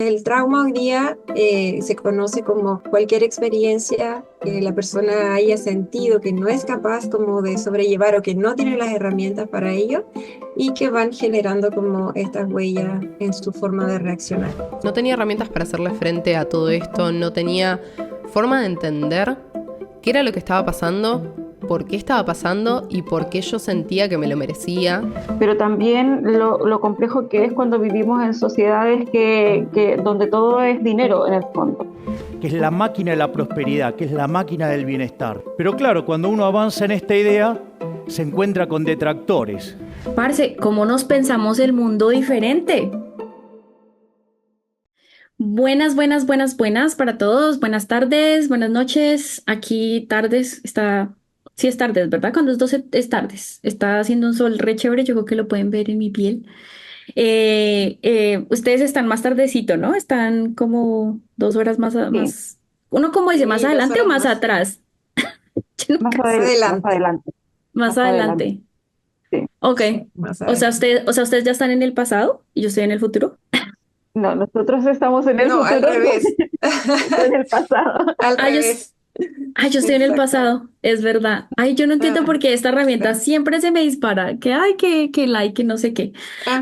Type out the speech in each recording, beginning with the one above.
El trauma hoy día se conoce como cualquier experiencia que la persona haya sentido que no es capaz como de sobrellevar o que no tiene las herramientas para ello y que van generando como estas huellas en su forma de reaccionar. No tenía herramientas para hacerle frente a todo esto, no tenía forma de entender qué era lo que estaba pasando, por qué estaba pasando y por qué yo sentía que me lo merecía. Pero también lo complejo que es cuando vivimos en sociedades donde todo es dinero en el fondo. Que es la máquina de la prosperidad, que es la máquina del bienestar. Pero claro, cuando uno avanza en esta idea, se encuentra con detractores. Parce, ¿cómo nos pensamos el mundo diferente? Buenas para todos. Buenas tardes, buenas noches. Aquí tardes, sí es tardes, ¿verdad? Cuando es 12 es tardes. Está haciendo un sol re chévere, yo creo que lo pueden ver en mi piel. Ustedes están más tardecito, ¿no? Están como 2 horas Sí, uno como dice, ¿más Y dos adelante o horas más más atrás? Yo nunca sé. más adelante. adelante, Más más adelante. adelante. Sí. Ok. Sí, más O sea, adelante. ustedes ya están en el pasado y yo estoy en el futuro. No, nosotros estamos en el No, al futuro, revés. tú en el pasado. Al Ah, revés. yo estoy en el Exactamente. pasado, es verdad. Ay, yo no entiendo Ah, por qué esta herramienta claro. siempre se me dispara. Que like, que no sé qué.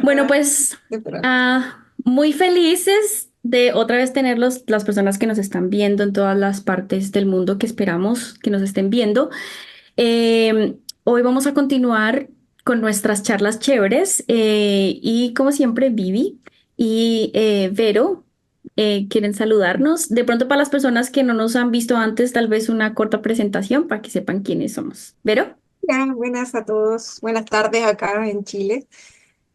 Bueno, Ajá, pues de pronto. muy felices de otra vez tener las personas que nos están viendo en todas las partes del mundo que esperamos que nos estén viendo. Hoy vamos a continuar con nuestras charlas chéveres y como siempre, Vivi y Vero quieren saludarnos. De pronto para las personas que no nos han visto antes, tal vez una corta presentación para que sepan quiénes somos. ¿Vero? Ya, buenas a todos. Buenas tardes acá en Chile.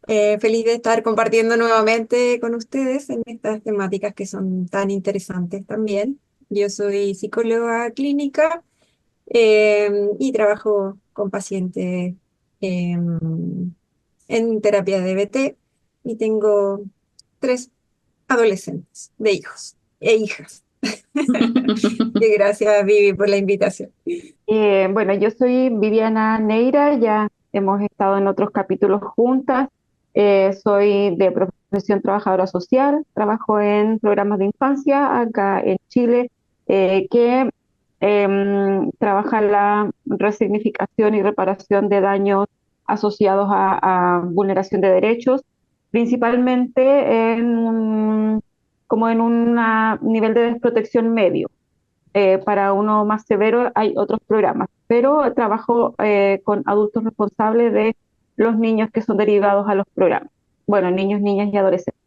Feliz de estar compartiendo nuevamente con ustedes en estas temáticas que son tan interesantes también. Yo soy psicóloga clínica y trabajo con pacientes en terapia de DBT y tengo 3 adolescentes de hijos e hijas. Y gracias, Vivi, por la invitación. Bueno, yo soy Viviana Neira, ya hemos estado en otros capítulos juntas. Soy de profesión trabajadora social, trabajo en programas de infancia acá en Chile, que trabaja la resignificación y reparación de daños asociados a vulneración de derechos, principalmente como en un nivel de desprotección medio. Para uno más severo hay otros programas, pero trabajo con adultos responsables de los niños que son derivados a los programas. Bueno, niños, niñas y adolescentes.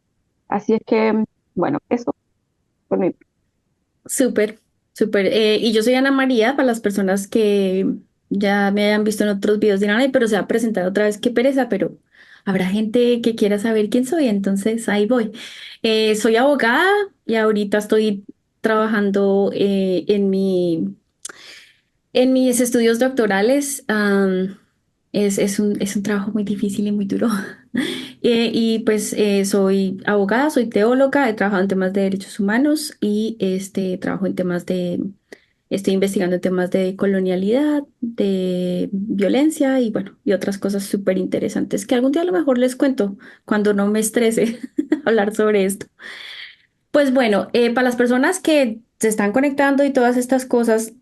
Así es que, bueno, eso por mi. Súper, súper. Y yo soy Ana María, para las personas que ya me hayan visto en otros videos dirán, ay, pero se va a presentar otra vez, qué pereza, pero habrá gente que quiera saber quién soy, entonces ahí voy. Soy abogada y ahorita estoy trabajando en mis estudios doctorales. Es un trabajo muy difícil y muy duro. Y pues soy abogada, soy teóloga, he trabajado en temas de derechos humanos y trabajo en estoy investigando en temas de colonialidad, de violencia y bueno, y otras cosas súper interesantes que algún día a lo mejor les cuento cuando no me estrese hablar sobre esto. Pues bueno, para las personas que se están conectando y todas estas cosas,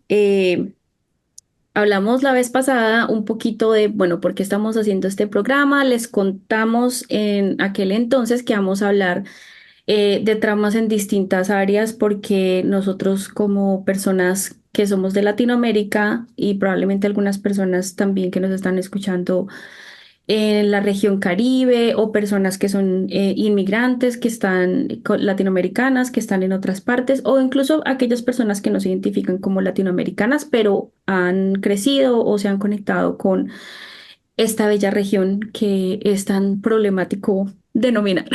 hablamos la vez pasada un poquito de, bueno, por qué estamos haciendo este programa. Les contamos en aquel entonces que vamos a hablar de traumas en distintas áreas porque nosotros como personas que somos de Latinoamérica y probablemente algunas personas también que nos están escuchando en la región Caribe o personas que son inmigrantes, que están latinoamericanas, que están en otras partes, o incluso aquellas personas que no se identifican como latinoamericanas, pero han crecido o se han conectado con esta bella región que es tan problemático denominar.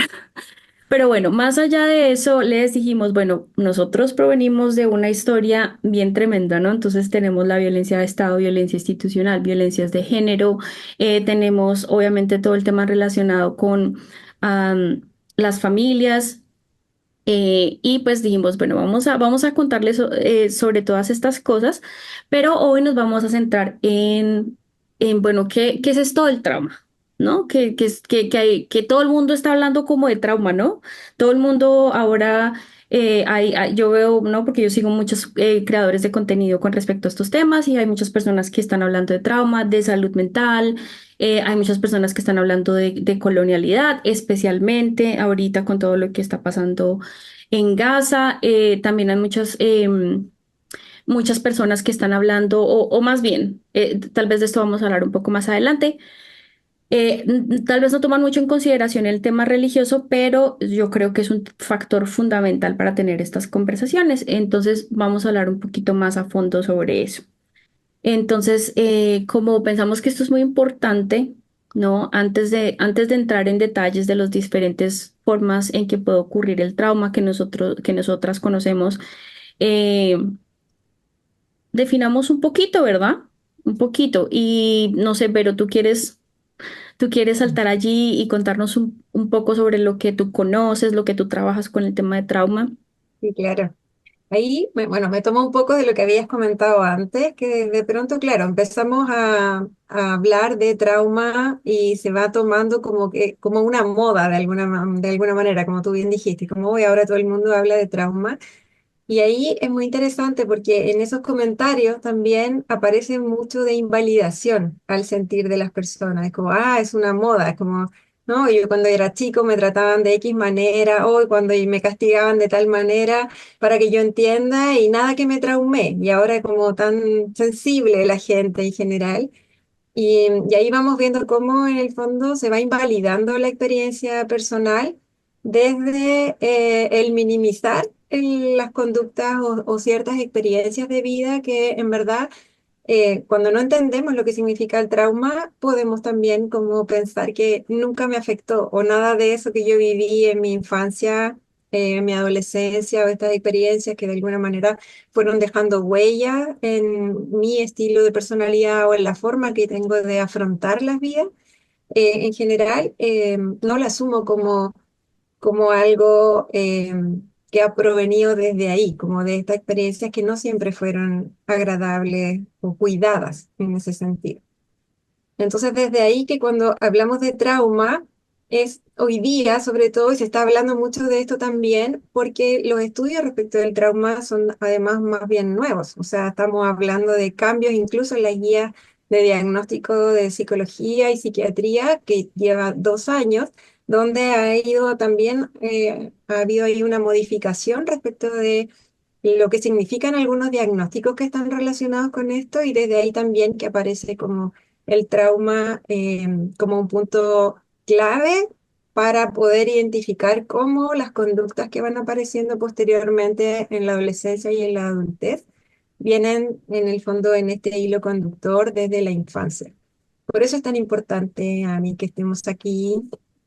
Pero bueno, más allá de eso, les dijimos, bueno, nosotros provenimos de una historia bien tremenda, ¿no? Entonces tenemos la violencia de Estado, violencia institucional, violencias de género, tenemos obviamente todo el tema relacionado con las familias. Y pues dijimos, bueno, vamos a contarles sobre todas estas cosas, pero hoy nos vamos a centrar bueno, ¿qué es esto del trauma? ¿no? Que todo el mundo está hablando como de trauma, ¿no? Todo el mundo ahora, yo veo, ¿no? Porque yo sigo muchos creadores de contenido con respecto a estos temas y hay muchas personas que están hablando de trauma, de salud mental, hay muchas personas que están hablando de colonialidad, especialmente ahorita con todo lo que está pasando en Gaza. También hay muchas personas que están hablando, o más bien, tal vez de esto vamos a hablar un poco más adelante. Tal vez no toman mucho en consideración el tema religioso, pero yo creo que es un factor fundamental para tener estas conversaciones. Entonces, vamos a hablar un poquito más a fondo sobre eso. Entonces, como pensamos que esto es muy importante, ¿no? Antes de entrar en detalles de las diferentes formas en que puede ocurrir el trauma que nosotras conocemos, eh, definamos un poquito, ¿verdad? Un poquito. Y no sé, pero tú quieres saltar allí y contarnos un poco sobre lo que tú conoces, lo que tú trabajas con el tema de trauma. Sí, claro. Ahí, bueno, me tomo un poco de lo que habías comentado antes, que de pronto, claro, empezamos a hablar de trauma y se va tomando como una moda de alguna manera, como tú bien dijiste, como hoy ahora todo el mundo habla de trauma. Y ahí es muy interesante porque en esos comentarios también aparece mucho de invalidación al sentir de las personas. Es como, es una moda, es como, no, yo cuando era chico me trataban de X manera, hoy cuando me castigaban de tal manera para que yo entienda y nada que me traumé. Y ahora es como tan sensible la gente en general. Y ahí vamos viendo cómo en el fondo se va invalidando la experiencia personal desde el minimizar las conductas o ciertas experiencias de vida que en verdad cuando no entendemos lo que significa el trauma, podemos también como pensar que nunca me afectó o nada de eso que yo viví en mi infancia, en mi adolescencia o estas experiencias que de alguna manera fueron dejando huella en mi estilo de personalidad o en la forma que tengo de afrontar las vidas, en general, no la asumo como algo que ha provenido desde ahí, como de estas experiencias que no siempre fueron agradables o cuidadas en ese sentido. Entonces, desde ahí que cuando hablamos de trauma, es hoy día, sobre todo, y se está hablando mucho de esto también, porque los estudios respecto del trauma son además más bien nuevos. O sea, estamos hablando de cambios incluso en las guías de diagnóstico de psicología y psiquiatría, que lleva 2 años, donde ha ido también, ha habido ahí una modificación respecto de lo que significan algunos diagnósticos que están relacionados con esto, y desde ahí también que aparece como el trauma como un punto clave para poder identificar cómo las conductas que van apareciendo posteriormente en la adolescencia y en la adultez vienen en el fondo en este hilo conductor desde la infancia. Por eso es tan importante, Ani, que estemos aquí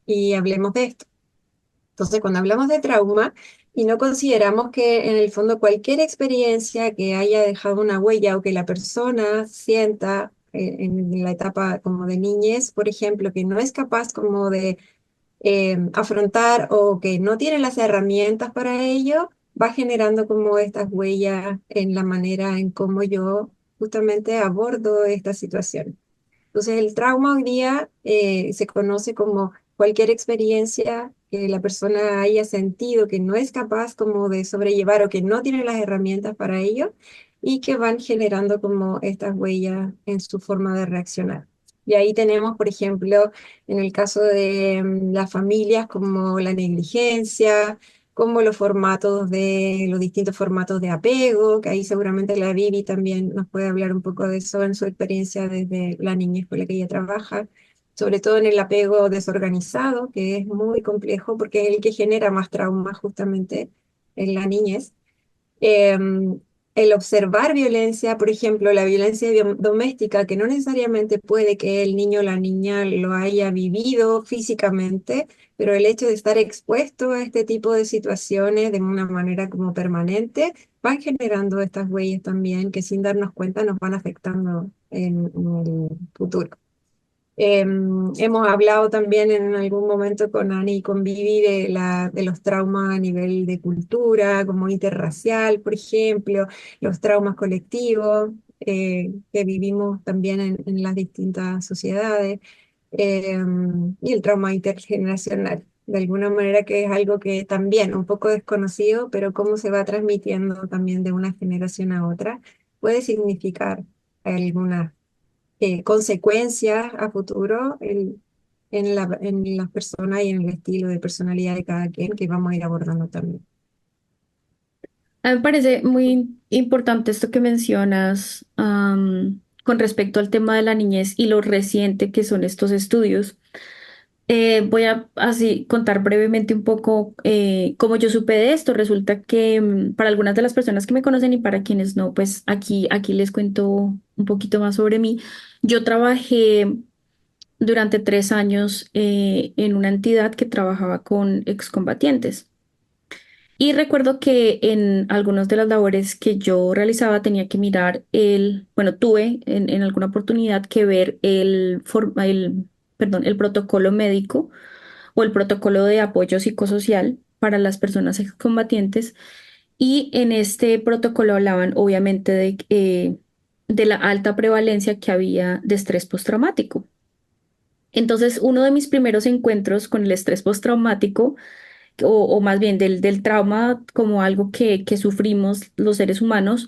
y hablemos de esto. Entonces, cuando hablamos de trauma y no consideramos que en el fondo cualquier experiencia que haya dejado una huella o que la persona sienta en la etapa como de niñez, por ejemplo, que no es capaz como de afrontar o que no tiene las herramientas para ello, va generando como estas huellas en la manera en cómo yo justamente abordo esta situación. Entonces, el trauma hoy día se conoce como cualquier experiencia que la persona haya sentido que no es capaz como de sobrellevar o que no tiene las herramientas para ello y que van generando como estas huellas en su forma de reaccionar. Y ahí tenemos, por ejemplo, en el caso de las familias, como la negligencia, como los distintos formatos de apego, que ahí seguramente la Vivi también nos puede hablar un poco de eso en su experiencia desde la niñez con la que ella trabaja, sobre todo en el apego desorganizado, que es muy complejo porque es el que genera más trauma justamente en la niñez. El observar violencia, por ejemplo, la violencia doméstica, que no necesariamente puede que el niño o la niña lo haya vivido físicamente, pero el hecho de estar expuesto a este tipo de situaciones de una manera como permanente, van generando estas huellas también que sin darnos cuenta nos van afectando en el futuro. Hemos hablado también en algún momento con Ani y con Vivi de los traumas a nivel de cultura, como interracial, por ejemplo, los traumas colectivos que vivimos también en las distintas sociedades. y el trauma intergeneracional. De alguna manera que es algo que también un poco desconocido, pero cómo se va transmitiendo también de una generación a otra, puede significar algunas consecuencias a futuro en las personas y en el estilo de personalidad de cada quien que vamos a ir abordando también. A mí me parece muy importante esto que mencionas, con respecto al tema de la niñez y lo reciente que son estos estudios. Voy a así contar brevemente un poco cómo yo supe de esto. Resulta que para algunas de las personas que me conocen y para quienes no, pues aquí les cuento un poquito más sobre mí. Yo trabajé durante 3 años en una entidad que trabajaba con excombatientes. Y recuerdo que en algunas de las labores que yo realizaba tenía que mirar bueno, tuve en alguna oportunidad que ver perdón, el protocolo médico o el protocolo de apoyo psicosocial para las personas excombatientes. Y en este protocolo hablaban obviamente de la alta prevalencia que había de estrés postraumático. Entonces, uno de mis primeros encuentros con el estrés postraumático, o más bien del trauma como algo que sufrimos los seres humanos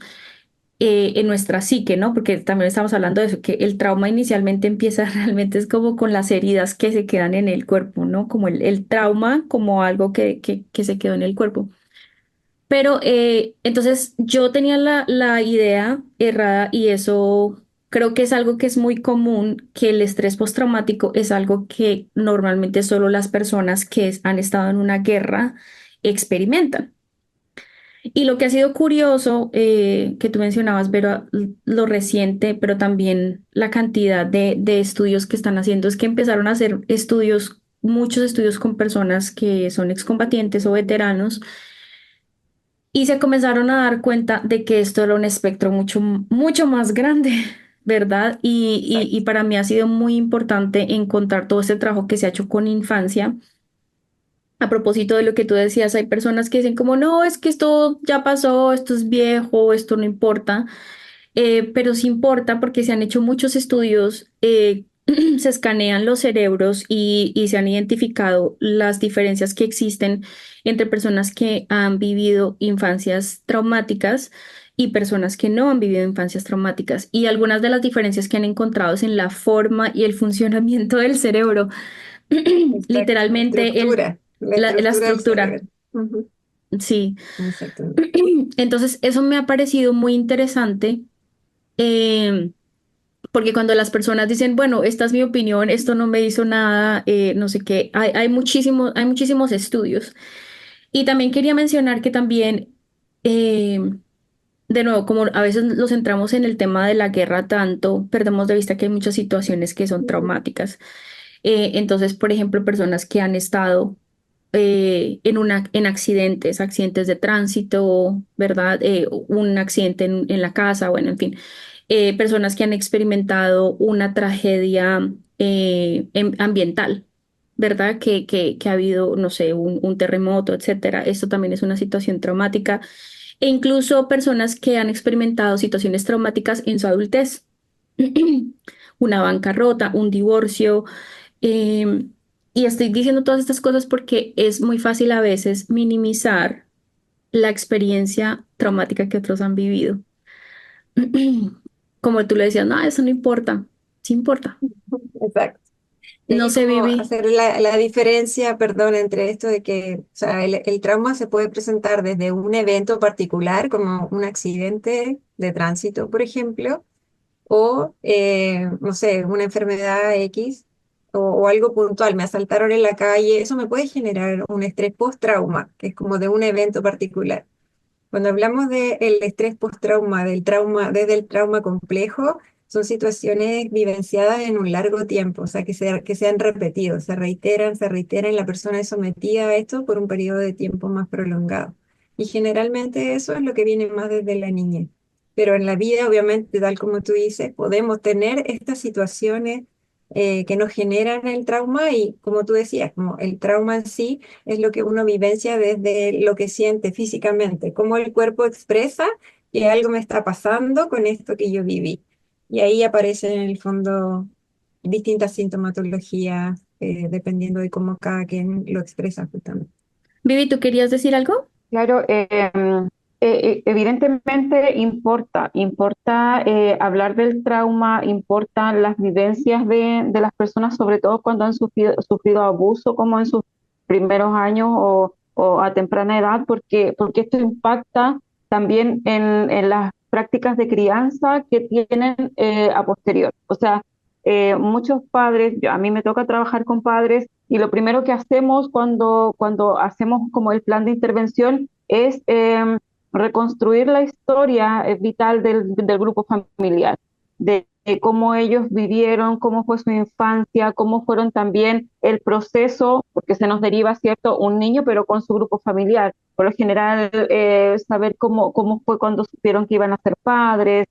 en nuestra psique, ¿no? Porque también estamos hablando de eso, que el trauma inicialmente empieza realmente es como con las heridas que se quedan en el cuerpo, ¿no? Como el trauma como algo que se quedó en el cuerpo. Pero entonces yo tenía la idea errada y eso creo que es algo que es muy común, que el estrés postraumático es algo que normalmente solo las personas que han estado en una guerra experimentan. Y lo que ha sido curioso, que tú mencionabas, Vero, lo reciente, pero también la cantidad de estudios que están haciendo, es que empezaron a hacer estudios, muchos estudios con personas que son excombatientes o veteranos y se comenzaron a dar cuenta de que esto era un espectro mucho, mucho más grande, ¿verdad? Y Exacto. para mí ha sido muy importante encontrar todo este trabajo que se ha hecho con infancia. A propósito de lo que tú decías, hay personas que dicen como, no, es que esto ya pasó, esto es viejo, esto no importa. Pero sí importa porque se han hecho muchos estudios, se escanean los cerebros y se han identificado las diferencias que existen entre personas que han vivido infancias traumáticas y personas que no han vivido infancias traumáticas. Y algunas de las diferencias que han encontrado es en la forma y el funcionamiento del cerebro. Exacto. Literalmente La la estructura del estructura, cerebro. Ujú. sí. Exactamente. Entonces, eso me ha parecido muy interesante. eh, Porque cuando las personas dicen, bueno, esta es mi opinión, esto no me hizo nada, no sé qué, hay muchísimos estudios. Y también quería mencionar que también, eh, de nuevo, como a veces nos centramos en el tema de la guerra tanto, perdemos de vista que hay muchas situaciones que son traumáticas. Entonces, por ejemplo, personas que han estado en accidentes de tránsito, ¿verdad? Un accidente en la casa, bueno, en fin, personas que han experimentado una tragedia ambiental, ¿verdad? Que ha habido, no sé, un terremoto, etcétera. Esto también es una situación traumática. E incluso personas que han experimentado situaciones traumáticas en su adultez, una bancarrota, un divorcio. em, y estoy diciendo todas estas cosas porque es muy fácil a veces minimizar la experiencia traumática que otros han vivido. Como tú le decías, no, eso no importa, sí importa. Exacto. Y No ahí se como viví. hacer la diferencia, perdón, entre esto de que, o sea, el trauma se puede presentar desde un evento particular, como un accidente de tránsito, por ejemplo, o, no sé, una enfermedad X o algo puntual. Me asaltaron en la calle, eso me puede generar un estrés post-trauma, que es como de un evento particular. Cuando hablamos del estrés post-trauma, del trauma, desde el trauma complejo, son situaciones vivenciadas en un largo tiempo, o sea, que se han repetido, se reiteran, y la persona es sometida a esto por un periodo de tiempo más prolongado. Y generalmente eso es lo que viene más desde la niñez. Pero en la vida, obviamente, tal como tú dices, podemos tener estas situaciones que nos generan el trauma y, como tú decías, como el trauma en sí es lo que uno vivencia desde lo que siente físicamente, cómo el cuerpo expresa que algo me está pasando con esto que yo viví. Y ahí aparecen en el fondo distintas sintomatologías, dependiendo de cómo cada quien lo expresa justamente. Vivi, ¿tú querías decir algo? Claro, evidentemente importa hablar del trauma, importan las vivencias de las personas, sobre todo cuando han sufrido abuso, como en sus primeros años o a temprana edad, porque esto impacta también en las prácticas de crianza que tienen a posterior. O sea, muchos padres, a mí me toca trabajar con padres y lo primero que hacemos cuando hacemos como el plan de intervención es reconstruir la historia vital del grupo familiar, de cómo ellos vivieron, cómo fue su infancia, cómo fueron también el proceso, porque se nos deriva, ¿cierto?, un niño, pero con su grupo familiar. Por lo general, saber cómo fue cuando supieron que iban a ser padres,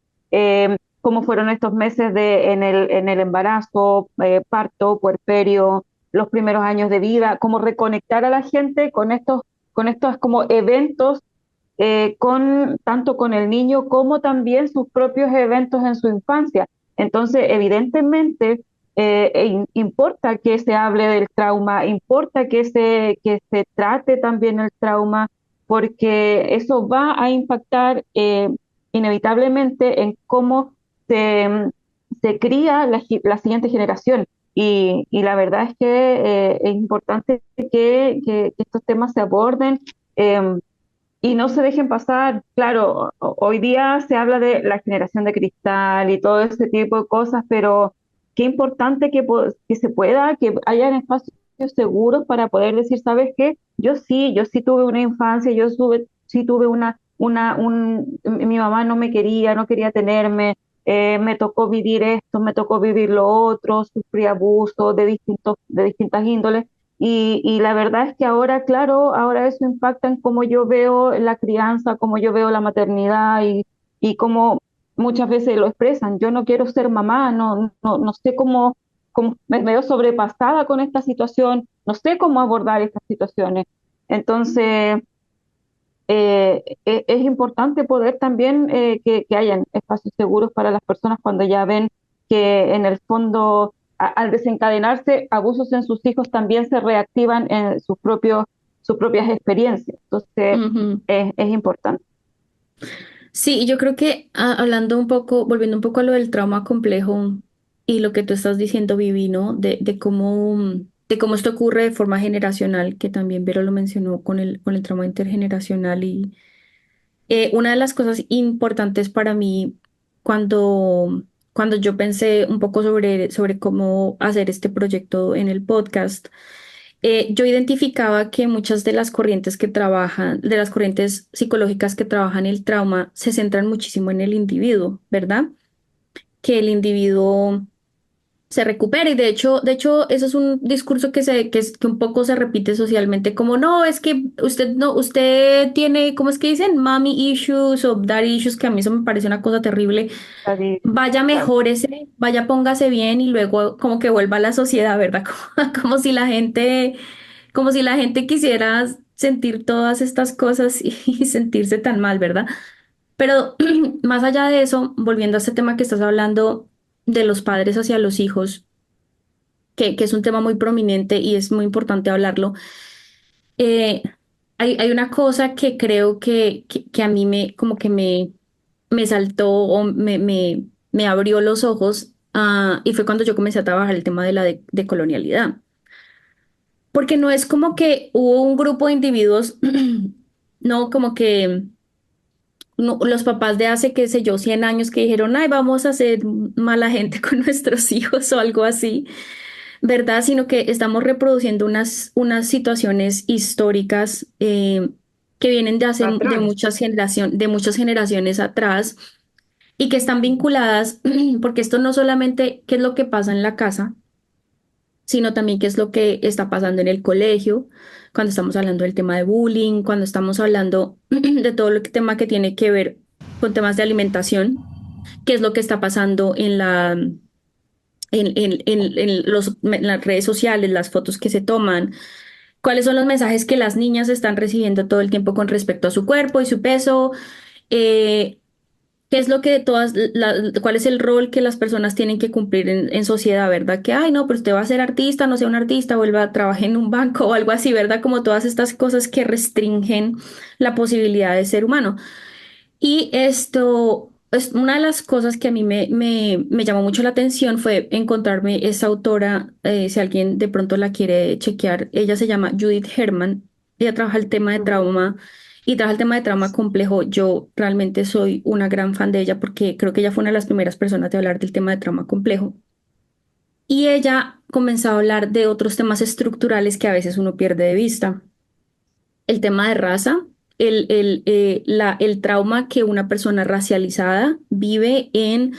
cómo fueron estos meses en el embarazo, parto, puerperio, los primeros años de vida, cómo reconectar a la gente con estos como eventos, tanto con el niño como también sus propios eventos en su infancia. Entonces, evidentemente, importa que se hable del trauma, importa que se trate también el trauma, porque eso va a impactar inevitablemente en cómo se, se cría la siguiente generación. Y la verdad es que es importante que estos temas se aborden y no se dejen pasar. Claro, hoy día se habla de la generación de cristal y todo ese tipo de cosas, pero qué importante que se pueda, que hayan espacios seguros para poder decir, ¿sabes qué? Yo sí tuve una infancia, sí tuve mi mamá no me quería, no quería tenerme, me tocó vivir esto, me tocó vivir lo otro, sufrí abuso de distintas índoles. Y la verdad es que ahora, claro, ahora eso impacta en cómo yo veo la crianza, cómo yo veo la maternidad y cómo muchas veces lo expresan. Yo no quiero ser mamá, no sé cómo me veo sobrepasada con esta situación, no sé cómo abordar estas situaciones. Entonces, es importante poder también que hayan espacios seguros para las personas cuando ya ven que en el fondo, al desencadenarse abusos en sus hijos, también se reactivan en sus propias experiencias. Entonces, Ujú. es importante. Sí, y yo creo que hablando un poco, volviendo un poco a lo del trauma complejo y lo que tú estás diciendo, Vivi, ¿no? De cómo esto ocurre de forma generacional, que también Vero lo mencionó con el trauma intergeneracional. Y una de las cosas importantes para mí cuando yo pensé un poco sobre cómo hacer este proyecto en el podcast, yo identificaba que muchas de las corrientes que trabajan, de las corrientes psicológicas que trabajan el trauma, se centran muchísimo en el individuo, ¿verdad? Que el individuo se recupere. Y de hecho, eso es un discurso que un poco se repite socialmente, como no, es que usted tiene, ¿cómo es que dicen? Mommy issues o daddy issues, que a mí eso me parece una cosa terrible. Vaya, Claro. mejórese, vaya, póngase bien y luego como que vuelva a la sociedad, ¿verdad? Como si la gente quisiera sentir todas estas cosas y sentirse tan mal, ¿verdad? Pero más allá de eso, volviendo a este tema que estás hablando de los padres hacia los hijos, que es un tema muy prominente y es muy importante hablarlo, eh, hay una cosa que creo que a mí como que me saltó o me abrió los ojos, y fue cuando yo comencé a trabajar el tema de la decolonialidad. Porque no es como que hubo un grupo de individuos, no como que los papás de hace, qué sé yo, 100 años que dijeron, ay, vamos a hacer mala gente con nuestros hijos o algo así, ¿verdad? Sino que estamos reproduciendo unas situaciones históricas que vienen Patrones. de muchas generaciones atrás y que están vinculadas, porque esto no solamente qué es lo que pasa en la casa, sino también qué es lo que está pasando en el colegio, cuando estamos hablando del tema de bullying, cuando estamos hablando de todo el tema que tiene que ver con temas de alimentación, qué es lo que está pasando en las redes sociales, las fotos que se toman, cuáles son los mensajes que las niñas están recibiendo todo el tiempo con respecto a su cuerpo y su peso. eh, ¿Qué es lo que cuál es el rol que las personas tienen que cumplir en sociedad, ¿verdad? Que, ay, no, pero usted va a ser artista, no sea un artista, vuelva a trabajar en un banco o algo así, ¿verdad? Como todas estas cosas que restringen la posibilidad de ser humano. Y esto es una de las cosas que a mí me llamó mucho la atención fue encontrarme esa autora, si alguien de pronto la quiere chequear, ella se llama Judith Herman, ella trabaja el tema de Ujú. trauma y trabaja el tema de trauma complejo. Yo realmente soy una gran fan de ella porque creo que ella fue una de las primeras personas de hablar del tema de trauma complejo. Y ella comenzó a hablar de otros temas estructurales que a veces uno pierde de vista. El tema de raza, el trauma que una persona racializada vive en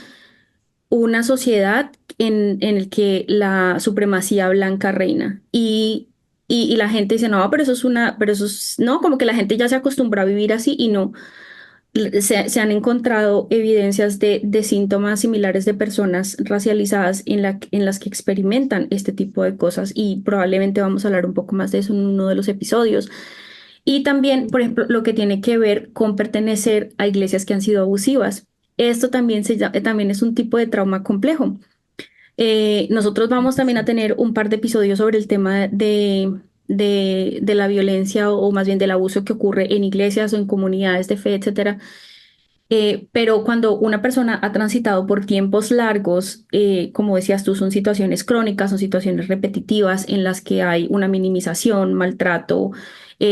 una sociedad en el que la supremacía blanca reina. Y la gente dice, no, pero eso es pero eso es, no, como que la gente ya se acostumbra a vivir así y no. Se han encontrado evidencias de síntomas similares de personas racializadas en las que experimentan este tipo de cosas y probablemente vamos a hablar un poco más de eso en uno de los episodios. Y también, por ejemplo, lo que tiene que ver con pertenecer a iglesias que han sido abusivas. Esto también, también es un tipo de trauma complejo. Nosotros vamos también a Sí. tener un par de episodios sobre el tema de la violencia o más bien del abuso que ocurre en iglesias o en comunidades de fe, etcétera. Pero cuando una persona ha transitado por tiempos largos, como decías tú, son situaciones crónicas, son situaciones repetitivas en las que hay una minimización, maltrato,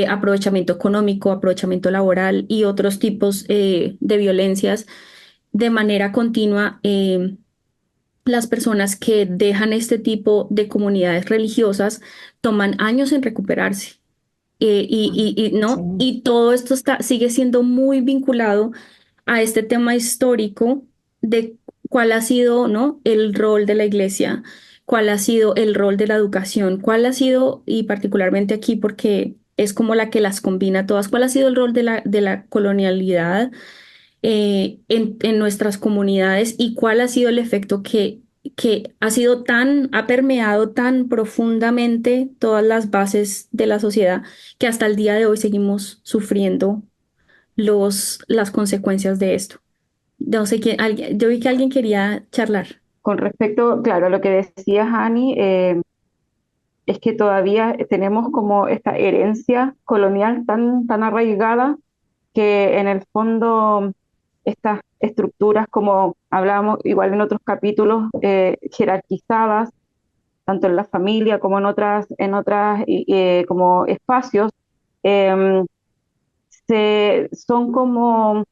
aprovechamiento económico, aprovechamiento laboral y otros tipos de violencias de manera continua. Las personas que dejan este tipo de comunidades religiosas toman años en recuperarse. Sí. No, y todo esto sigue siendo muy vinculado a este tema histórico de cuál ha sido, ¿no? El rol de la iglesia, cuál ha sido el rol de la educación, cuál ha sido, y particularmente aquí porque es como la que las combina todas, cuál ha sido el rol de la colonialidad en nuestras comunidades y cuál ha sido el efecto que ha sido ha permeado tan profundamente todas las bases de la sociedad que hasta el día de hoy seguimos sufriendo las consecuencias de esto. No sé quién, yo vi que alguien quería charlar. Con respecto, claro, a lo que decías, Ani, es que todavía tenemos como esta herencia colonial tan arraigada que en el fondo estas estructuras, como hablábamos igual en otros capítulos, jerarquizadas, tanto en la familia como en otras como espacios, eh, son como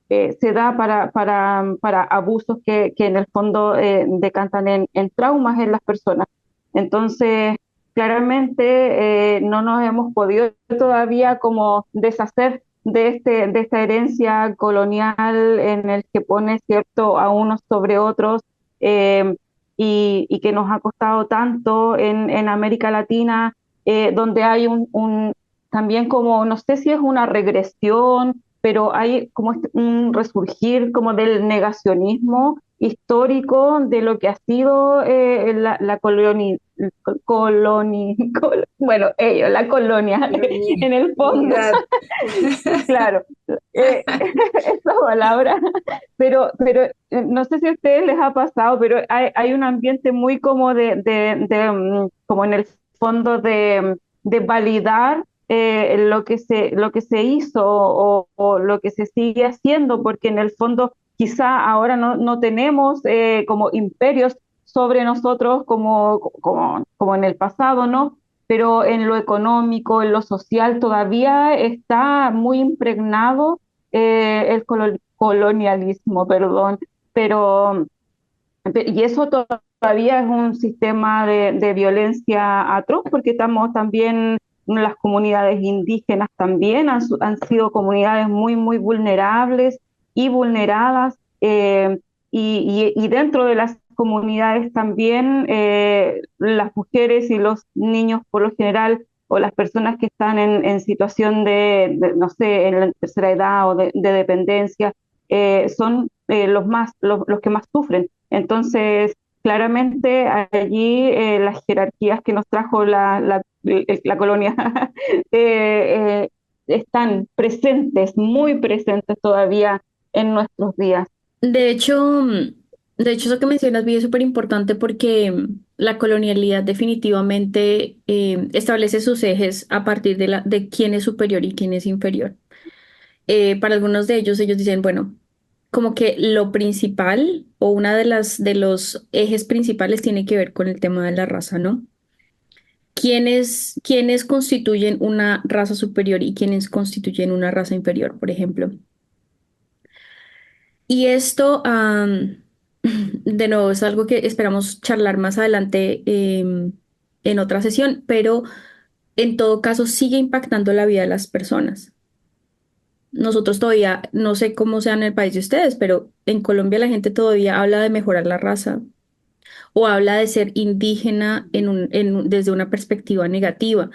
se da para abusos que en el fondo decantan en traumas en las personas. Entonces, claramente no nos hemos podido todavía como deshacer de esta herencia colonial en el que pone cierto a unos sobre otros eh, y que nos ha costado tanto en América Latina, donde hay también como, no sé si es una regresión, pero hay como un resurgir como del negacionismo histórico de lo que ha sido bueno, ellos, la colonia, en el fondo, Colonialidad. claro, esa palabra, pero no sé si a ustedes les ha pasado, pero hay un ambiente muy como como en el fondo de validar lo que se hizo o lo que se sigue haciendo, porque en el fondo quizá ahora no tenemos como imperios sobre nosotros como en el pasado, ¿no? Pero en lo económico, en lo social, todavía está muy impregnado el colonialismo, perdón, pero y eso todavía es un sistema de violencia atroz, porque estamos también, las comunidades indígenas también han sido comunidades muy vulnerables y vulneradas, y dentro de las comunidades también las mujeres y los niños por lo general, o las personas que están en situación no sé, en la tercera edad o de dependencia, son los que más sufren. Entonces, claramente allí las jerarquías que nos trajo la colonia eh, están presentes, muy presentes todavía en nuestros días. De hecho, eso que mencionas, Vi, es súper importante porque la colonialidad definitivamente establece sus ejes a partir de quién es superior y quién es inferior. Para algunos de ellos dicen, bueno, como que lo principal o una de los ejes principales tiene que ver con el tema de la raza, ¿no? ¿Quiénes constituyen una raza superior y quiénes constituyen una raza inferior, por ejemplo? Y esto, de nuevo, es algo que esperamos charlar más adelante en otra sesión, pero en todo caso sigue impactando la vida de las personas. Nosotros todavía, no sé cómo sea en el país de ustedes, pero en Colombia la gente todavía habla de mejorar la raza o habla de ser indígena desde una perspectiva negativa.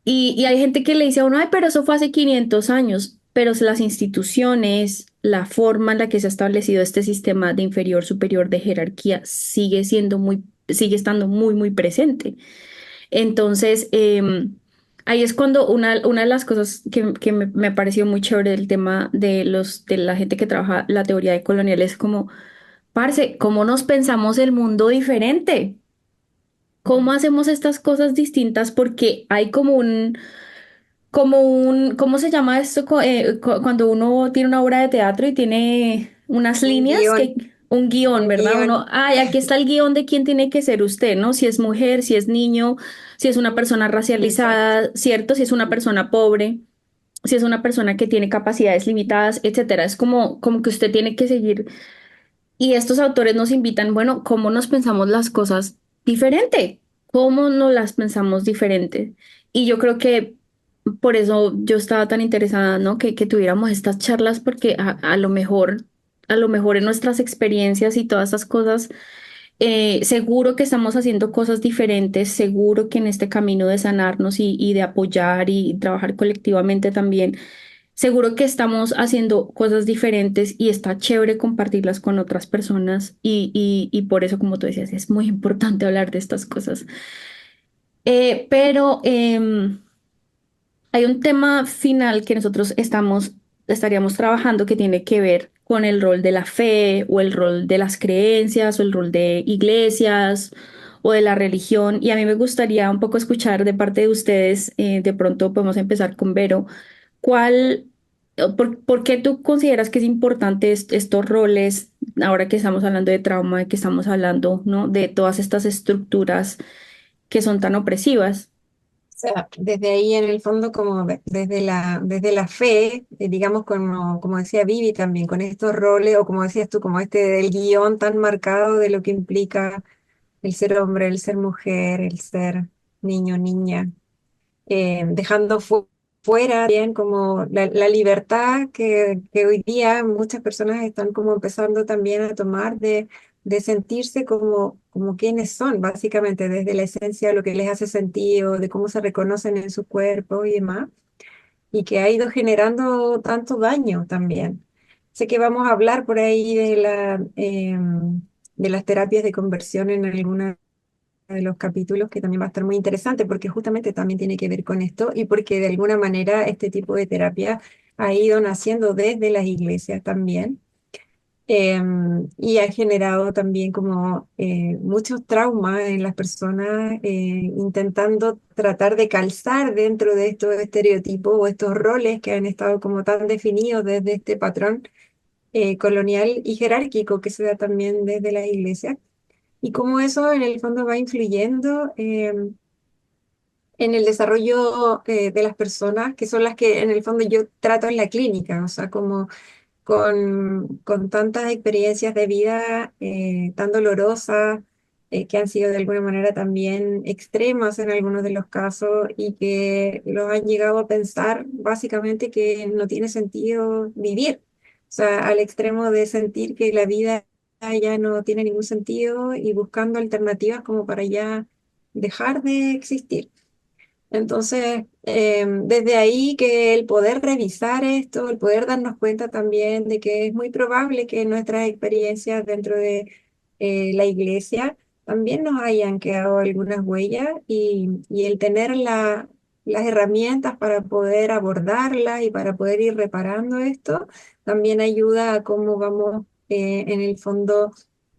Y hay gente que le dice a uno, ay, pero eso fue hace 500 años, pero las instituciones, la forma en la que se ha establecido este sistema de inferior, superior, de jerarquía, sigue estando muy, muy presente. Entonces, ahí es cuando una de las cosas que me pareció muy chévere del tema de la gente que trabaja la teoría de colonial es como, parce, ¿cómo nos pensamos el mundo diferente? ¿Cómo hacemos estas cosas distintas? Porque hay ¿cómo se llama esto? Cuando uno tiene una obra de teatro y tiene unas Un líneas guión, un guión, un ¿verdad? guión, Uno, ay, aquí está el guión de quién tiene que ser usted, ¿no? Si es mujer, si es niño, si es una persona exacto. racializada, ¿cierto? Si es una persona pobre, si es una persona que tiene capacidades limitadas, etcétera. Es como que usted tiene que seguir. Y estos autores nos invitan, bueno, ¿cómo nos pensamos las cosas diferente? ¿Cómo nos las pensamos diferente? Y yo creo que por eso yo estaba tan interesada, ¿no? Que tuviéramos estas charlas porque a lo mejor en nuestras experiencias y todas estas cosas, seguro que estamos haciendo cosas diferentes, seguro que en este camino de sanarnos y de apoyar y trabajar colectivamente también. Seguro que estamos haciendo cosas diferentes y está chévere compartirlas con otras personas y por eso, como tú decías, es muy importante hablar de estas cosas. Pero hay un tema final que estaríamos trabajando que tiene que ver con el rol de la fe o el rol de las creencias o el rol de iglesias o de la religión. Y a mí me gustaría un poco escuchar de parte de ustedes, de pronto podemos empezar con Vero. ¿Cuál, por qué tú consideras que es importante estos roles, ahora que estamos hablando de trauma, que estamos hablando, ¿no? De todas estas estructuras que son tan opresivas? O sea, desde ahí en el fondo, como desde la fe, digamos, como decía Vivi también, con estos roles, o como decías tú, como este del guión tan marcado de lo que implica el ser hombre, el ser mujer, el ser niño, niña, dejando fuera bien como la libertad que hoy día muchas personas están como empezando también a tomar de sentirse como quienes son, básicamente desde la esencia, lo que les hace sentido, de cómo se reconocen en su cuerpo y demás, y que ha ido generando tanto daño también. Sé que vamos a hablar por ahí de las terapias de conversión en alguna de los capítulos, que también va a estar muy interesante porque justamente también tiene que ver con esto y porque de alguna manera este tipo de terapia ha ido naciendo desde las iglesias también, y ha generado también como muchos traumas en las personas, intentando tratar de calzar dentro de estos estereotipos o estos roles que han estado como tan definidos desde este patrón colonial y jerárquico que se da también desde las iglesias, y cómo eso en el fondo va influyendo en el desarrollo de las personas, que son las que en el fondo yo trato en la clínica, o sea, como con tantas experiencias de vida tan dolorosas, que han sido de alguna manera también extremas en algunos de los casos y que los han llegado a pensar básicamente que no tiene sentido vivir, o sea, al extremo de sentir que la vida ya no tiene ningún sentido y buscando alternativas como para ya dejar de existir. Entonces, desde ahí que el poder revisar esto, el poder darnos cuenta también de que es muy probable que nuestras experiencias dentro de la iglesia también nos hayan quedado algunas huellas, y el tener las herramientas para poder abordarlas y para poder ir reparando esto, también ayuda a cómo vamos en el fondo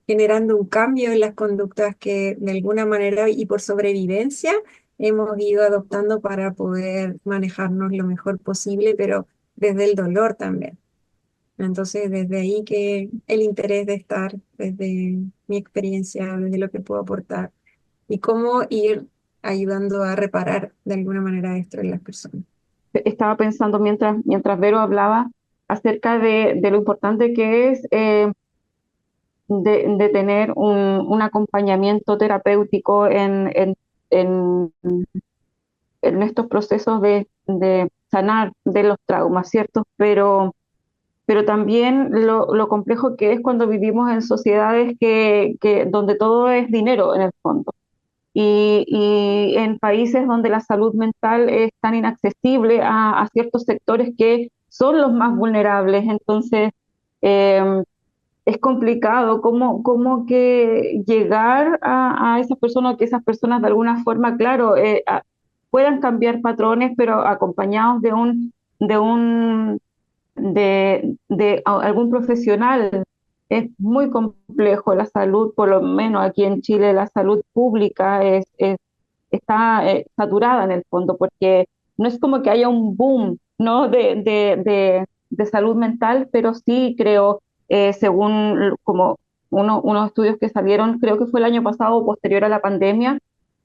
generando un cambio en las conductas que de alguna manera y por sobrevivencia hemos ido adoptando para poder manejarnos lo mejor posible, pero desde el dolor también. Entonces, desde ahí que el interés de estar, desde mi experiencia, desde lo que puedo aportar y cómo ir ayudando a reparar de alguna manera esto en las personas. Estaba pensando mientras Vero hablaba acerca de lo importante que es de tener un acompañamiento terapéutico en, en estos procesos de sanar de los traumas, ¿cierto? Pero también lo complejo que es cuando vivimos en sociedades donde todo es dinero en el fondo. Y en países donde la salud mental es tan inaccesible a ciertos sectores que son los más vulnerables. Entonces, eh, es complicado cómo que llegar a esas personas, que esas personas de alguna forma, claro, puedan cambiar patrones, pero acompañados de un algún profesional. Es muy complejo la salud, por lo menos aquí en Chile, la salud pública está saturada en el fondo, porque no es como que haya un boom, ¿no? de salud mental, pero sí creo, según como unos estudios que salieron, creo que fue el año pasado, posterior a la pandemia,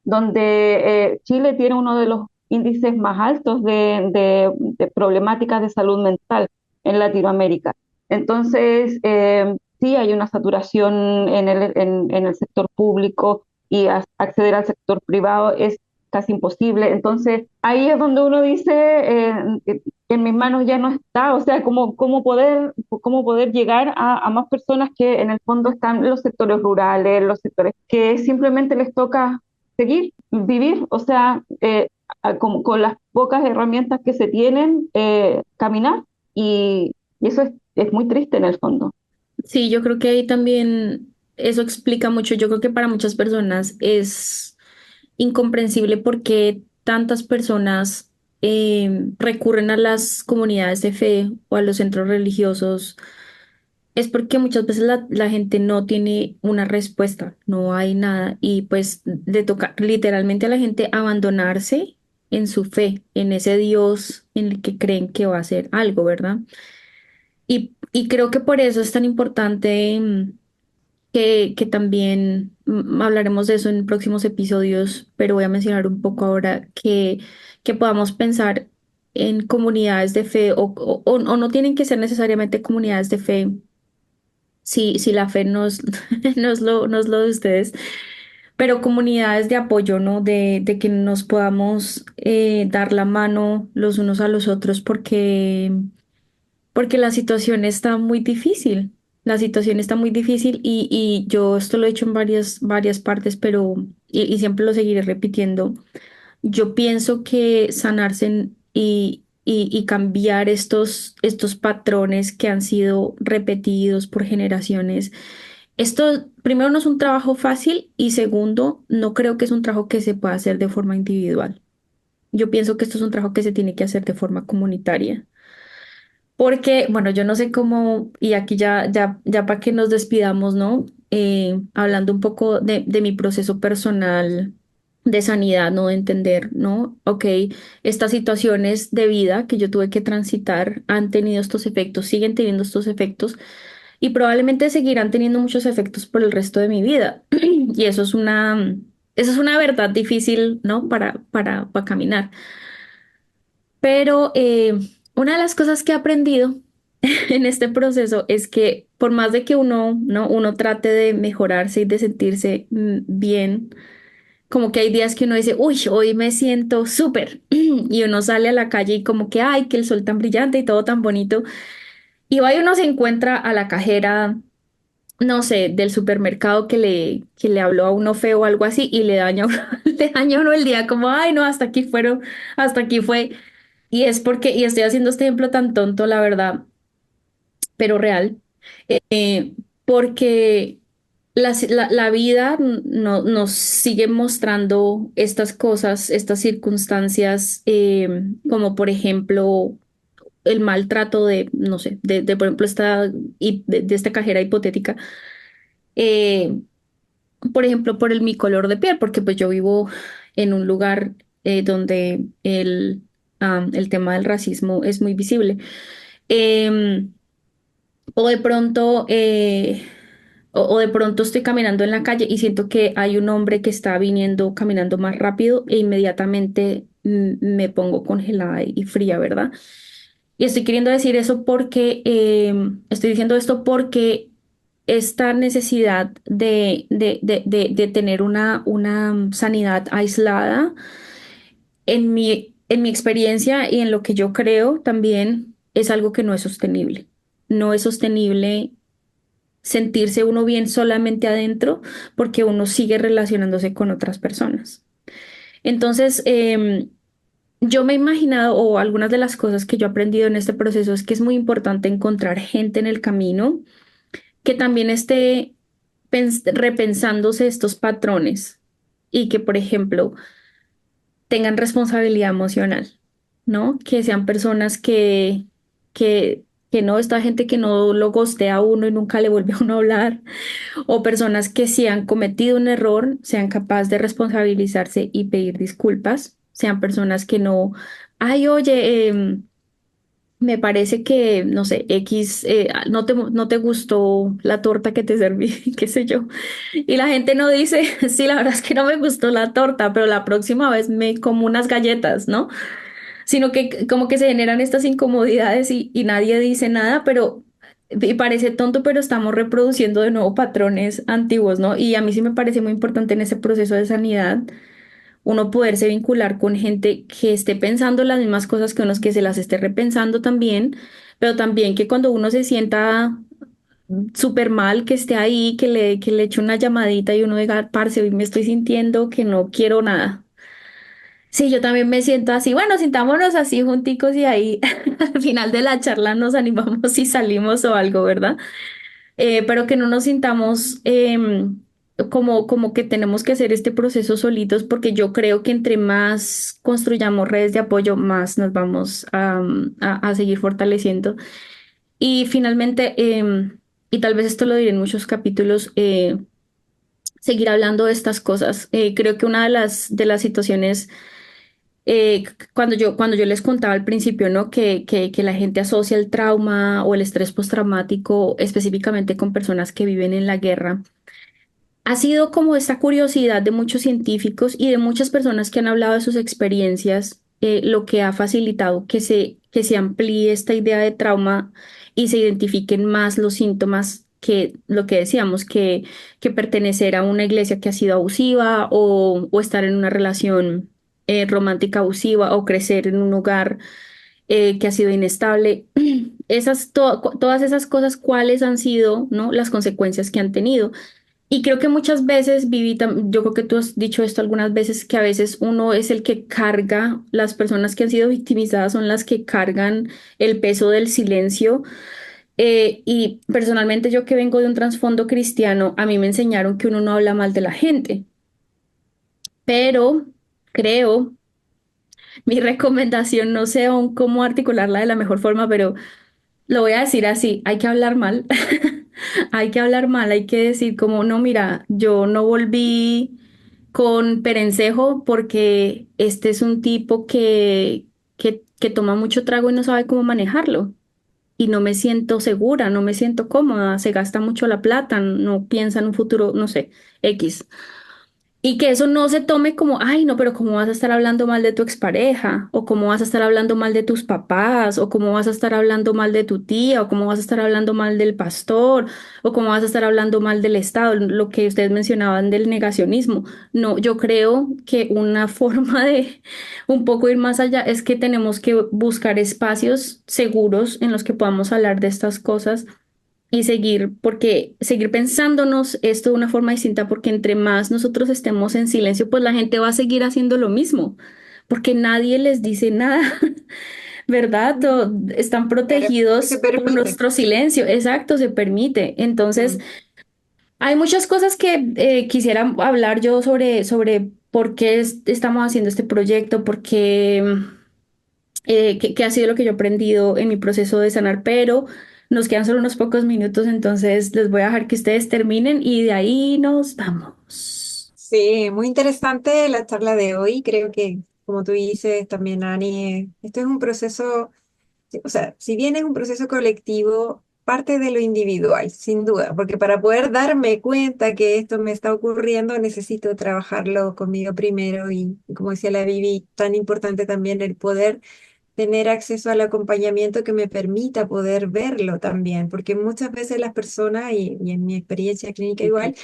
donde Chile tiene uno de los índices más altos de problemáticas de salud mental en Latinoamérica. Entonces, sí hay una saturación en el sector público y acceder al sector privado es casi imposible. Entonces, ahí es donde uno dice, que en mis manos ya no está, o sea, cómo poder llegar a más personas que en el fondo están en los sectores rurales, los sectores que simplemente les toca seguir, vivir, o sea, con las pocas herramientas que se tienen, caminar y eso es muy triste en el fondo. Sí, yo creo que ahí también eso explica mucho. Yo creo que para muchas personas es incomprensible por qué tantas personas recurren a las comunidades de fe o a los centros religiosos. Es porque muchas veces la gente no tiene una respuesta, no hay nada y pues le toca literalmente a la gente abandonarse en su fe, en ese Dios en el que creen que va a hacer algo, ¿verdad? Y creo que por eso es tan importante que también hablaremos de eso en próximos episodios, pero voy a mencionar un poco ahora que podamos pensar en comunidades de fe o no tienen que ser necesariamente comunidades de fe si la fe no es lo de ustedes, pero comunidades de apoyo, ¿no? De que nos podamos dar la mano los unos a los otros porque la situación está muy difícil. La situación está muy difícil y yo esto lo he hecho en varias partes, pero y siempre lo seguiré repitiendo. Yo pienso que sanarse y cambiar estos patrones que han sido repetidos por generaciones. Esto, primero, no es un trabajo fácil y segundo, no creo que es un trabajo que se pueda hacer de forma individual. Yo pienso que esto es un trabajo que se tiene que hacer de forma comunitaria. Porque, bueno, yo no sé cómo, y aquí ya para que nos despidamos, ¿no? Hablando un poco de mi proceso personal de sanidad, ¿no? De entender, ¿no? Ok, estas situaciones de vida que yo tuve que transitar han tenido estos efectos, siguen teniendo estos efectos y probablemente seguirán teniendo muchos efectos por el resto de mi vida. Y eso es una verdad difícil, ¿no? Para caminar. Pero una de las cosas que he aprendido en este proceso es que por más de que uno, ¿no? Uno trate de mejorarse y de sentirse bien, como que hay días que uno dice, uy, hoy me siento súper. Y uno sale a la calle y como que, ay, que el sol tan brillante y todo tan bonito. Y va y uno se encuentra a la cajera, no sé, del supermercado que le habló a uno feo o algo así y le daña, le daña a uno el día, como, ay, no, hasta aquí fue. Y es porque, y estoy haciendo este ejemplo tan tonto, la verdad, pero real, porque la vida nos sigue mostrando estas cosas, estas circunstancias, como por ejemplo el maltrato de, no sé, por ejemplo, de esta cajera hipotética, eh, por ejemplo, mi color de piel, porque pues yo vivo en un lugar donde el tema del racismo es muy visible. Em, o de pronto, o de pronto estoy caminando en la calle y siento que hay un hombre que está viniendo caminando más rápido e inmediatamente me pongo congelada y fría, ¿verdad? Y estoy queriendo decir eso porque, estoy diciendo esto porque esta necesidad de tener una sanidad aislada, en mi experiencia y en lo que yo creo también, es algo que no es sostenible. No es sostenible sentirse uno bien solamente adentro porque uno sigue relacionándose con otras personas. Entonces, yo me he imaginado, o algunas de las cosas que yo he aprendido en este proceso es que es muy importante encontrar gente en el camino que también esté repensándose estos patrones y que, por ejemplo, tengan responsabilidad emocional, ¿no? Que sean personas que no, esta gente que no lo gostea a uno y nunca le vuelve a uno a hablar, o personas que si han cometido un error, sean capaces de responsabilizarse y pedir disculpas, sean personas que no, ay, oye, me parece que, no sé, X, no te gustó la torta que te serví, qué sé yo. Y la gente no dice, sí, la verdad es que no me gustó la torta, pero la próxima vez me como unas galletas, ¿no? Sino que como que se generan estas incomodidades y nadie dice nada, pero y parece tonto, pero estamos reproduciendo de nuevo patrones antiguos, ¿no? Y a mí sí me parece muy importante en ese proceso de sanidad uno poderse vincular con gente que esté pensando las mismas cosas que uno, que se las esté repensando también, pero también que cuando uno se sienta súper mal, que esté ahí, que le eche una llamadita y uno diga, parce, hoy me estoy sintiendo que no quiero nada. Sí, yo también me siento así. Bueno, sintámonos así junticos y ahí al final de la charla nos animamos y salimos o algo, ¿verdad? Pero que no nos sintamos como que tenemos que hacer este proceso solitos, porque yo creo que entre más construyamos redes de apoyo, más nos vamos a seguir fortaleciendo. Y finalmente, y tal vez esto lo diré en muchos capítulos, seguir hablando de estas cosas. Creo que una de las situaciones cuando yo les contaba al principio, ¿no? Que la gente asocia el trauma o el estrés postraumático específicamente con personas que viven en la guerra, ha sido como esta curiosidad de muchos científicos y de muchas personas que han hablado de sus experiencias, lo que ha facilitado que se amplíe esta idea de trauma y se identifiquen más los síntomas que lo que decíamos, que pertenecer a una iglesia que ha sido abusiva o estar en una relación romántica abusiva o crecer en un hogar que ha sido inestable. Todas esas cosas, ¿cuáles han sido, ¿no? Las consecuencias que han tenido? Y creo que muchas veces, Vivi, yo creo que tú has dicho esto algunas veces, que a veces uno es el que carga, las personas que han sido victimizadas son las que cargan el peso del silencio. Y personalmente yo que vengo de un trasfondo cristiano, a mí me enseñaron que uno no habla mal de la gente, pero creo, mi recomendación, no sé aún cómo articularla de la mejor forma, pero lo voy a decir así, hay que hablar mal, hay que hablar mal, hay que decir como, no, mira, yo no volví con Perencejo porque este es un tipo que toma mucho trago y no sabe cómo manejarlo. Y no me siento segura, no me siento cómoda, se gasta mucho la plata, no piensa en un futuro, no sé, X. Y que eso no se tome como, ay, no, pero ¿cómo vas a estar hablando mal de tu expareja? ¿O cómo vas a estar hablando mal de tus papás? ¿O cómo vas a estar hablando mal de tu tía? ¿O cómo vas a estar hablando mal del pastor? ¿O cómo vas a estar hablando mal del Estado? Lo que ustedes mencionaban del negacionismo. No, yo creo que una forma de un poco ir más allá es que tenemos que buscar espacios seguros en los que podamos hablar de estas cosas y seguir, porque seguir pensándonos esto de una forma distinta, porque entre más nosotros estemos en silencio, pues la gente va a seguir haciendo lo mismo, porque nadie les dice nada, ¿verdad? Están Claro, que se protegidos por permite. nuestro silencio, exacto, se permite. Entonces, Mm. Hay muchas cosas que quisiera hablar yo sobre por qué estamos haciendo este proyecto, por qué, qué ha sido lo que yo he aprendido en mi proceso de sanar, pero nos quedan solo unos pocos minutos, entonces les voy a dejar que ustedes terminen y de ahí nos vamos. Sí, muy interesante la charla de hoy. Creo que, como tú dices también, Ani, esto es un proceso, sí, o sea, si bien es un proceso colectivo, parte de lo individual, sin duda, porque para poder darme cuenta que esto me está ocurriendo, necesito trabajarlo conmigo primero y como decía la Vivi, tan importante también el poder tener acceso al acompañamiento que me permita poder verlo también, porque muchas veces las personas, y en mi experiencia clínica igual,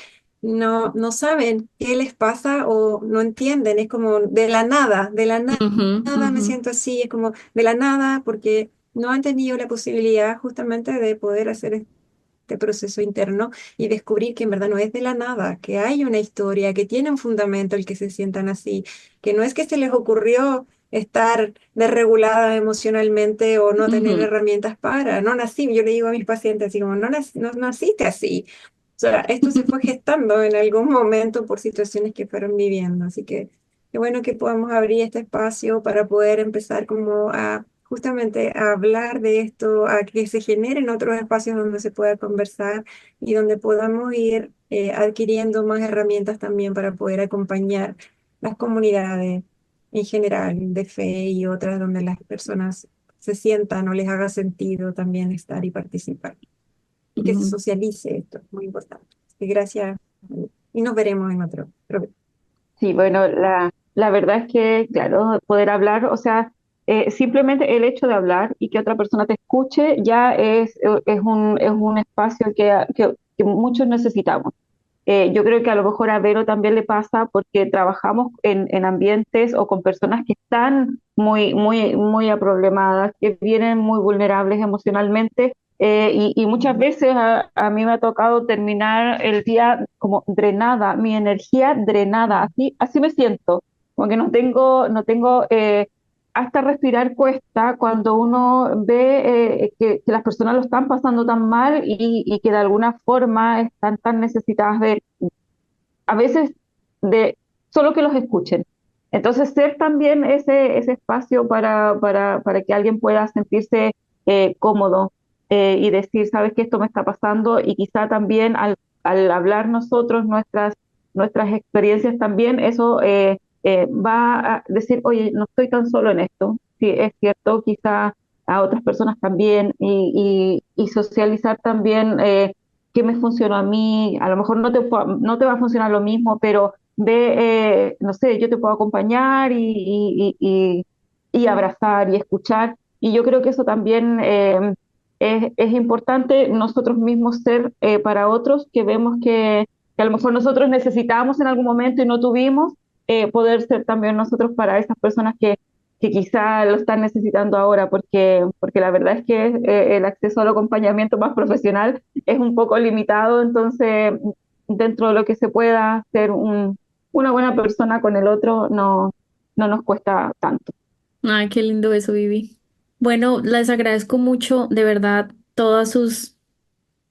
no saben qué les pasa o no entienden, es como de la Ujú, nada me ujú, siento así, es como de la nada porque no han tenido la posibilidad justamente de poder hacer este proceso interno y descubrir que en verdad no es de la nada, que hay una historia, que tiene un fundamento el que se sientan así, que no es que se les ocurrió estar desregulada emocionalmente o no tener ujú, herramientas para, no nací, yo le digo a mis pacientes así como, no naciste así. O sea, esto se fue gestando en algún momento por situaciones que fueron viviendo, así que qué bueno que podamos abrir este espacio para poder empezar como a justamente a hablar de esto, a que se generen otros espacios donde se pueda conversar y donde podamos ir adquiriendo más herramientas también para poder acompañar las comunidades en general de fe y otras donde las personas se sientan o les haga sentido también estar y participar y que se ujú. socialice esto, es muy importante. Así que gracias y nos veremos en otro. Sí, bueno, la verdad es que, claro, poder hablar, o sea, simplemente el hecho de hablar y que otra persona te escuche ya es un espacio que muchos necesitamos. Yo creo que a lo mejor a Vero también le pasa porque trabajamos en ambientes o con personas que están muy aproblemadas, que vienen muy vulnerables emocionalmente, y muchas veces a mí me ha tocado terminar el día como drenada, mi energía drenada, así me siento, como que no tengo, hasta respirar cuesta cuando uno ve que las personas lo están pasando tan mal y que de alguna forma están tan necesitadas de, a veces, de solo que los escuchen. Entonces, ser también ese espacio para que alguien pueda sentirse cómodo, y decir, sabes que esto me está pasando, y quizá también al hablar nosotros nuestras experiencias también, eso va a decir, oye, no estoy tan solo en esto. Sí, es cierto, quizá a otras personas también, y socializar también. Qué me funcionó a mí, a lo mejor no te va a funcionar lo mismo, pero no sé, yo te puedo acompañar y abrazar y escuchar. Y yo creo que eso también es importante, nosotros mismos ser para otros que vemos que a lo mejor nosotros necesitábamos en algún momento y no tuvimos, poder ser también nosotros para esas personas que quizá lo están necesitando ahora, porque la verdad es que el acceso al acompañamiento más profesional es un poco limitado. Entonces, dentro de lo que se pueda, ser una buena persona con el otro no nos cuesta tanto. Ay, qué lindo eso, Vivi. Bueno, les agradezco mucho, de verdad, todas sus,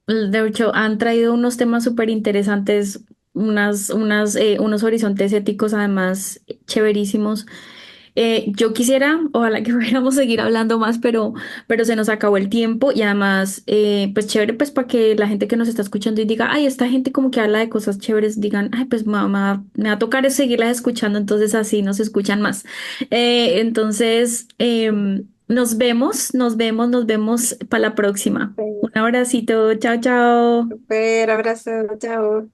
de hecho, han traído unos temas súper interesantes, unos horizontes éticos además chéverísimos. Yo quisiera, ojalá que pudiéramos seguir hablando más, pero se nos acabó el tiempo y además, pues chévere, pues para que la gente que nos está escuchando y diga, ay, esta gente como que habla de cosas chéveres, digan, ay, pues mamá, me va a tocar es seguirlas escuchando, entonces así nos escuchan más. Entonces, nos vemos para la próxima. Un abracito, chao, chao. Super abrazo, chao.